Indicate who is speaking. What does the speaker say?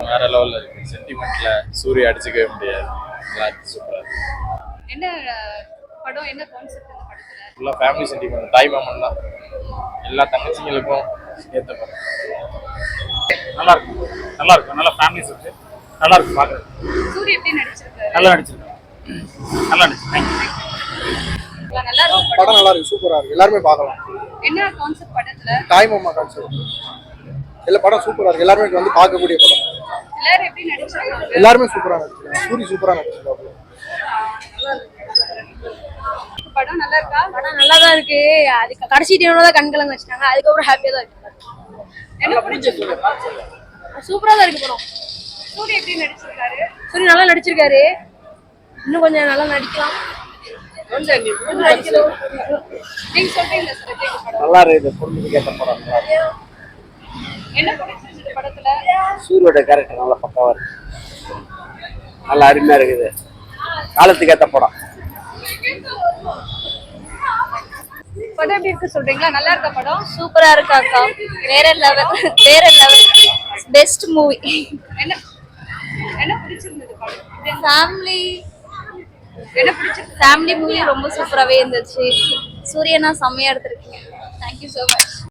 Speaker 1: வேற லெவல்ல இருக்கு. சென்டிமெண்ட்ல சூரிய அடிச்சுக்கவே முடியாது. நல்லா இருக்கு, சூப்பரா இருக்கு.
Speaker 2: என்ன படம், என்ன கான்செப்ட் இந்த படத்துல?
Speaker 1: ஃபுல்லா ஃபேமிலி சென்டிமெண்ட், தாய் மாமன் தான். எல்லா தங்கச்சிங்களுக்கும் ஏத்த படம்.
Speaker 3: நல்லா இருக்கும், நல்லா இருக்கும், நல்லா ஃபேமிலிஸ் இருக்கு, நல்லா இருக்கு பார்க்குறது.
Speaker 2: சூரிய எப்படி நடிச்சிருக்காரு?
Speaker 3: நல்லா நடிச்சிருக்காங்க, நல்லா நடிச்சு. தேங்க்யூ.
Speaker 2: நல்லா இருக்கும்
Speaker 4: படம் நல்லா இருக்கு, சூப்பரா இருக்கு, எல்லாருமே பார்க்கலாம்.
Speaker 2: என்ன கான்செப்ட் படத்துல?
Speaker 4: தாய் மாமா கான்செப்ட். எல்லா படம் சூப்பரா இருக்கு, எல்லாருமே வந்து பார்க்கக்கூடிய படம்.
Speaker 2: எல்லாரும் எப்படி நடிச்சிருக்காங்க?
Speaker 4: எல்லாருமே சூப்பரா நடிச்சிருக்காங்க. சூரி சூப்பரா நடிச்சிருக்காங்க.
Speaker 2: படம் நல்லா இருக்கா?
Speaker 5: படம் நல்லா தான் இருக்கு. அதுக்கு கடைசி டைம்ல தான் கண்கலங்க வச்சிட்டாங்க. அதுக்கப்புறம் ஹாப்பியா தான் இருக்கு.
Speaker 2: என்ன பிடிச்சிருக்கு?
Speaker 5: சூப்பரா தான் இருக்கு படம்.
Speaker 2: சூரிய எப்படி நடிச்சிருக்காரு?
Speaker 5: சூரிய நல்லா நடிச்சிருக்காரு. இன்னும் கொஞ்சம் நல்லா நடிக்கலாம்.
Speaker 2: நீங்க சொல்றீங்களா சார் எப்படி இருக்கு படம்?
Speaker 6: நல்லா இருக்குது, பொண்ணுக்கு ஏற்ற படம்.
Speaker 2: என்ன பிடிச்சிருக்கு படத்துல?
Speaker 6: சூரியோட கேரக்டர் நல்லா பக்காவா இருக்கு, நல்லா அருமையா இருக்குது, காலத்துக்கு ஏற்ற படம்.
Speaker 2: படம் எப்படி இருக்கு சொல்றீங்களா? நல்லா இருக்கா படம்?
Speaker 5: சூப்பரா இருக்கு அக்கா. வேற லெவல், வேற லெவல். Best movie.
Speaker 2: என்ன என்ன பிடிச்சிருந்தது படம்?
Speaker 5: ஃபேமிலி
Speaker 2: என்ன பிடிச்சிருக்கு?
Speaker 5: ஃபேமிலி மூவி ரொம்ப சூப்பராகவே இருந்துச்சு. சூரியனா செம்மையா எடுத்திருக்கீங்க. Thank you so much.